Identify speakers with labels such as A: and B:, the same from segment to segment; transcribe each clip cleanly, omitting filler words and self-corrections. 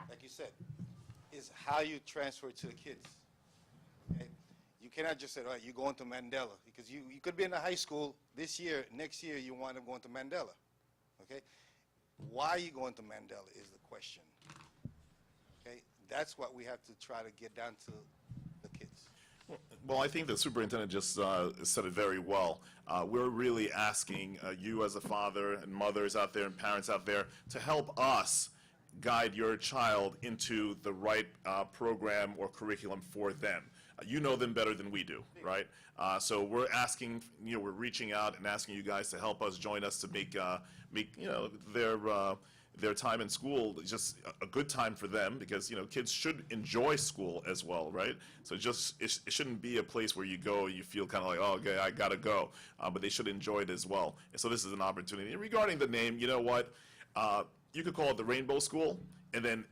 A: like you said, is how you transfer it to the kids. Okay? You cannot just say, all right, you're going to Mandela, because you could be in a high school this year, next year you wind up going to Mandela. Okay? Why are you going to Mandela is the question. Okay? That's what we have to try to get down to the kids.
B: Well, I think the superintendent just said it very well. We're really asking you as a father and mothers out there and parents out there to help us guide your child into the right program or curriculum for them. You know them better than we do, right? So we're asking, we're reaching out and asking you guys to help us, join us to make their time in school just a good time for them, because kids should enjoy school as well, right? So it shouldn't be a place where you go and you feel kind of like, oh, okay, I gotta go, but they should enjoy it as well. And so this is an opportunity. And regarding the name, you know what? You could call it the Rainbow School, and then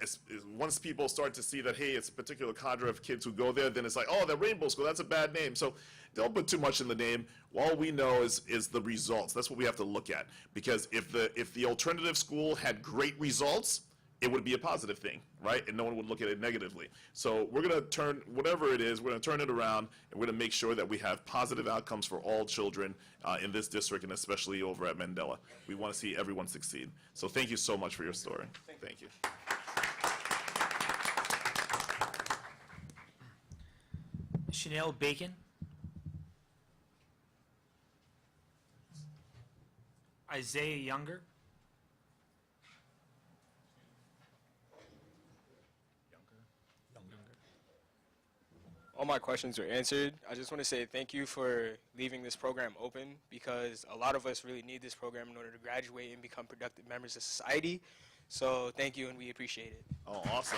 B: once people start to see that, hey, it's a particular cadre of kids who go there, then it's like, oh, the Rainbow School, that's a bad name. So don't put too much in the name. All we know is the results. That's what we have to look at. Because if the alternative school had great results, it would be a positive thing, right? And no one would look at it negatively. So we're going to turn, whatever it is, we're going to turn it around, and we're going to make sure that we have positive outcomes for all children in this district, and especially over at Mandela. We want to see everyone succeed. So thank you so much for your story. Thank you.
C: Chanel Bacon. Isaiah Younger.
D: All my questions were answered. I just want to say thank you for leaving this program open, because a lot of us really need this program in order to graduate and become productive members of society. So thank you, and we appreciate it.
B: Oh, awesome.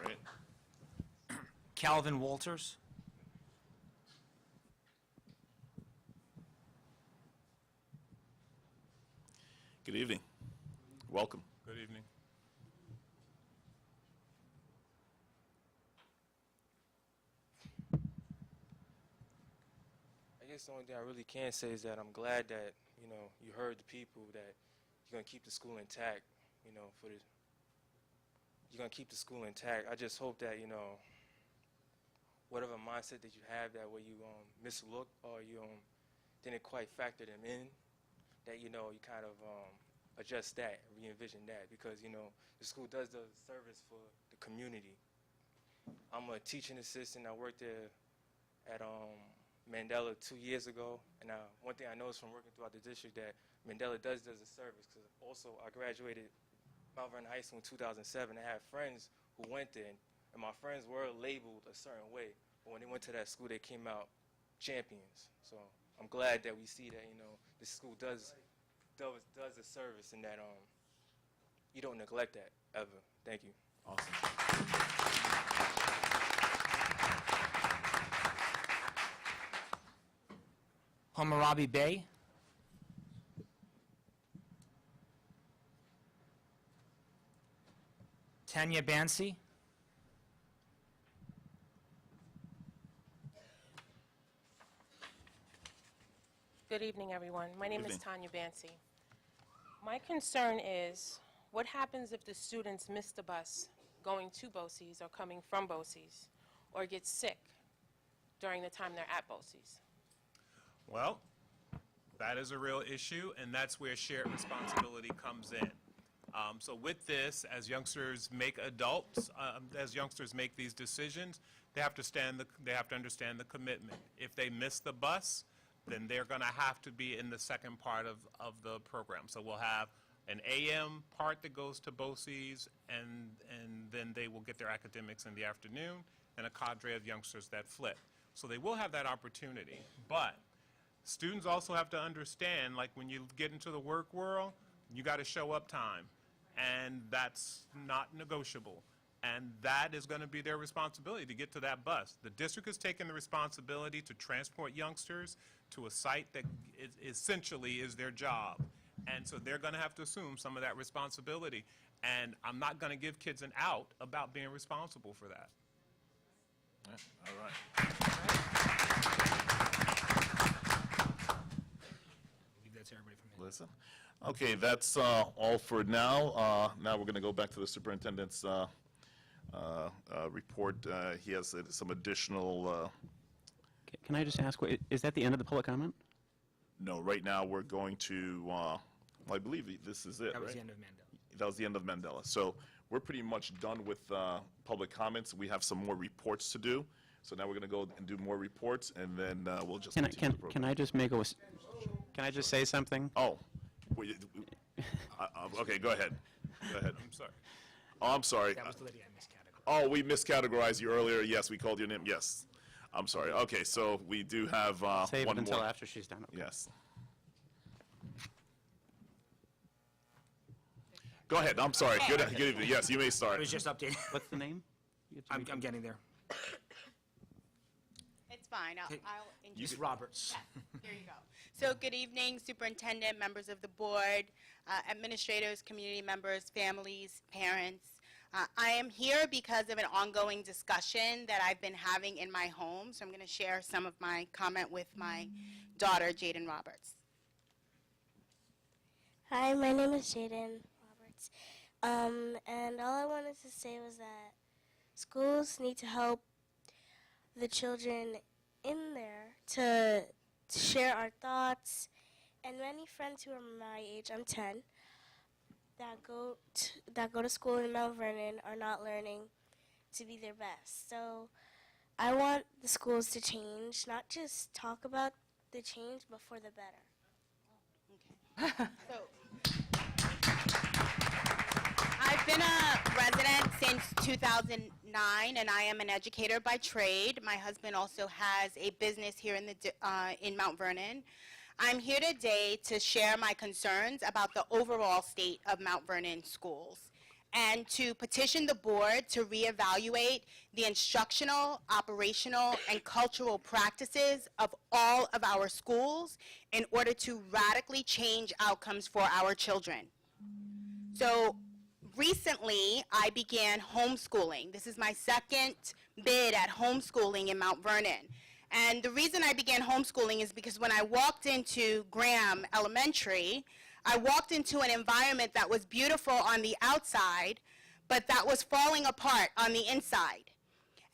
B: Great.
C: Calvin Walters.
B: Good evening. Welcome.
E: Good evening.
D: I guess the only thing I really can say is that I'm glad that, you heard the people, that you're going to keep the school intact, you're going to keep the school intact. I just hope that, whatever mindset that you have, that where you mislook or you didn't quite factor them in, that, you kind of adjust that, re-envision that, because, the school does the service for the community. I'm a teaching assistant. I worked there at Mandela 2 years ago, and one thing I noticed from working throughout the district, that Mandela does a service, because also I graduated Mount Vernon High School in 2007. I had friends who went there, and my friends were labeled a certain way, but when they went to that school, they came out champions. So I'm glad that we see that, the school does a service, and that you don't neglect that ever. Thank you.
B: Awesome.
C: Hammurabi Bey. Tanya Bansi.
F: Good evening, everyone. My name is
B: evening.
F: Tanya Bansi. My concern is, what happens if the students miss the bus going to BOCES or coming from BOCES, or get sick during the time they're at BOCES?
E: Well, that is a real issue, and that's where shared responsibility comes in. So with this, as youngsters make these decisions, they have to understand the commitment. If they miss the bus, then they're going to have to be in the second part of the program. So we'll have an AM part that goes to BOCES, and then they will get their academics in the afternoon, and a cadre of youngsters that flip. So they will have that opportunity. But students also have to understand, like when you get into the work world, you got to show up time, and that's not negotiable. And that is going to be their responsibility to get to that bus. The district has taken the responsibility to transport youngsters to a site that essentially is their job. And so they're going to have to assume some of that responsibility. And I'm not going to give kids an out about being responsible for that.
B: All right.
C: I believe that's everybody from here.
B: Listen. Okay, that's all for now. Now we're going to go back to the superintendent's report. He has some additional,
G: Can I just ask, is that the end of the public comment?
B: no, right now we're going to, well, I believe this is it,
C: That was
B: right?
C: the end of Mandela.
B: That was the end of Mandela. So we're pretty much done with public comments. We have some more reports to do. So now we're going to go and do more reports, and then we'll just continue the program.
G: Can I just can I just say something?
B: Oh, okay, go ahead. Go ahead.
E: I'm sorry.
B: Oh, I'm sorry.
C: That was the lady I miscategorized.
B: Oh, we miscategorized you earlier. Yes, we called your name. Yes. I'm sorry. Okay, so we do have
G: Save
B: one
G: it until
B: more.
G: after she's done. Okay.
B: Yes. Go ahead. I'm sorry. Good evening. Yes, you may
C: I
B: start.
C: was just updating.
G: What's the name?
C: I'm getting there.
H: It's fine. I'll
C: Ms.
H: introduce.
C: Roberts.
H: Here you go. So good evening, Superintendent, members of the board, administrators, community members, families, parents. I am here because of an ongoing discussion that I've been having in my home. So I'm going to share some of my comment with my daughter, Jaden Roberts.
I: Hi, my name is Jaden Roberts. And all I wanted to say was that schools need to help the children in there to share our thoughts. And many friends who are my age, I'm 10, that go to school in Mount Vernon are not learning to be their best. So I want the schools to change, not just talk about the change, but for the better.
H: So, I've been a resident since 2009, and I am an educator by trade. My husband also has a business here in Mount Vernon. I'm here today to share my concerns about the overall state of Mount Vernon schools and to petition the board to reevaluate the instructional, operational, and cultural practices of all of our schools in order to radically change outcomes for our children. So recently, I began homeschooling. This is my second bid at homeschooling in Mount Vernon. And the reason I began homeschooling is because when I walked into Graham Elementary, I walked into an environment that was beautiful on the outside, but that was falling apart on the inside.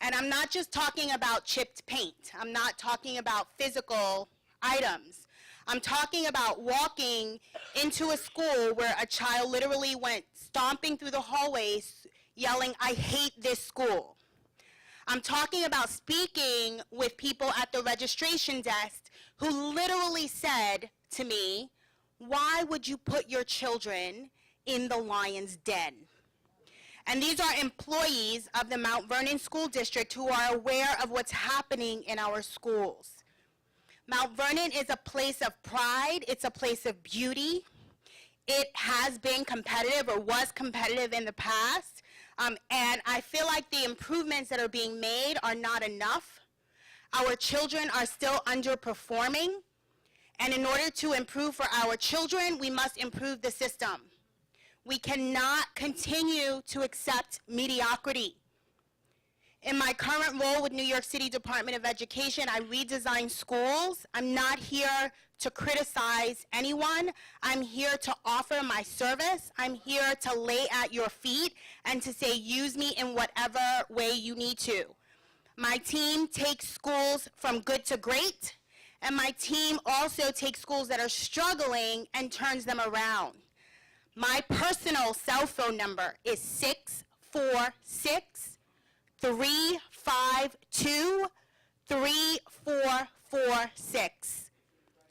H: And I'm not just talking about chipped paint. I'm not talking about physical items. I'm talking about walking into a school where a child literally went stomping through the hallways yelling, "I hate this school." I'm talking about speaking with people at the registration desk who literally said to me, "Why would you put your children in the lion's den?" And these are employees of the Mount Vernon School District who are aware of what's happening in our schools. Mount Vernon is a place of pride. It's a place of beauty. It has been competitive or was competitive in the past. And I feel like the improvements that are being made are not enough. Our children are still underperforming. And in order to improve for our children, we must improve the system. We cannot continue to accept mediocrity. In my current role with New York City Department of Education, I redesign schools. I'm not here to criticize anyone. I'm here to offer my service. I'm here to lay at your feet and to say, use me in whatever way you need to. My team takes schools from good to great, and my team also takes schools that are struggling and turns them around. My personal cell phone number is 646-352-3446.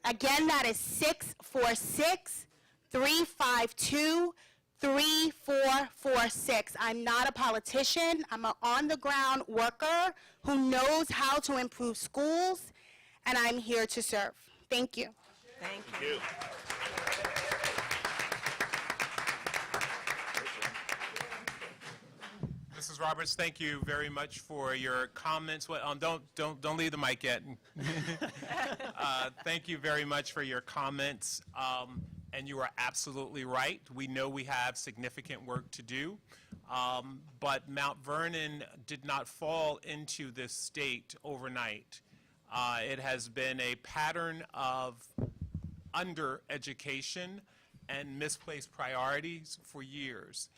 H: Again, that is 646-352-3446. I'm not a politician. I'm an on-the-ground worker who knows how to improve schools, and I'm here to serve. Thank you.
B: Thank you.
E: Mrs. Roberts, thank you very much for your comments. Well, don't leave the mic yet. Thank you very much for your comments. And you are absolutely right. We know we have significant work to do. But Mount Vernon did not fall into this state overnight. It has been a pattern of under-education and misplaced priorities for years,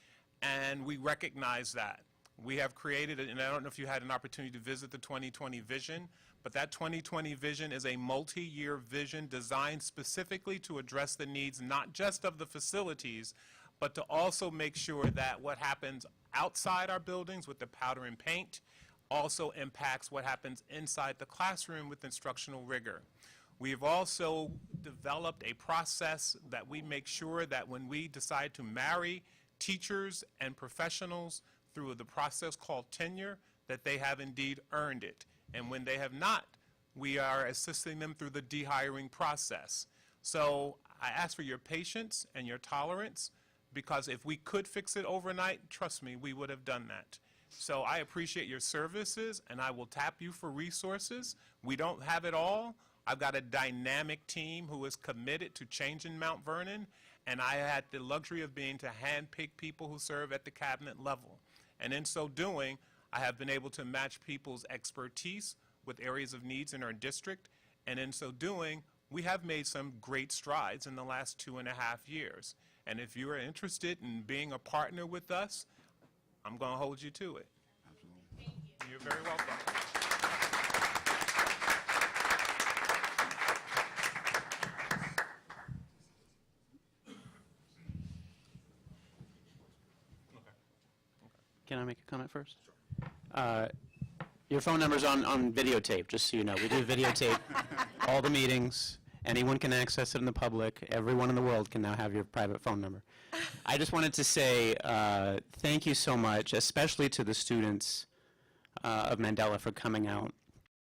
E: and we recognize that. We have created, and I don't know if you had an opportunity to visit the 2020 vision, but that 2020 vision is a multi-year vision designed specifically to address the needs not just of the facilities, but to also make sure that what happens outside our buildings with the powder and paint also impacts what happens inside the classroom with instructional rigor. We've also developed a process that we make sure that when we decide to marry teachers and professionals through the process called tenure, that they have indeed earned it. And when they have not, we are assisting them through the dehiring process. So I ask for your patience and your tolerance, because if we could fix it overnight, trust me, we would have done that. So I appreciate your services, and I will tap you for resources. We don't have it all. I've got a dynamic team who is committed to changing Mount Vernon, and I had the luxury of being to handpick people who serve at the cabinet level. And in so doing, I have been able to match people's expertise with areas of needs in our district, and in so doing, we have made some great strides in the last 2.5 years. And if you are interested in being a partner with us, I'm going to hold you to it. Absolutely. You're very welcome.
G: Can I make a comment first? Your phone number's on videotape, just so you know. We do videotape all the meetings. Anyone can access it in the public. Everyone in the world can now have your private phone number. I just wanted to say thank you so much, especially to the students of Mandela for coming out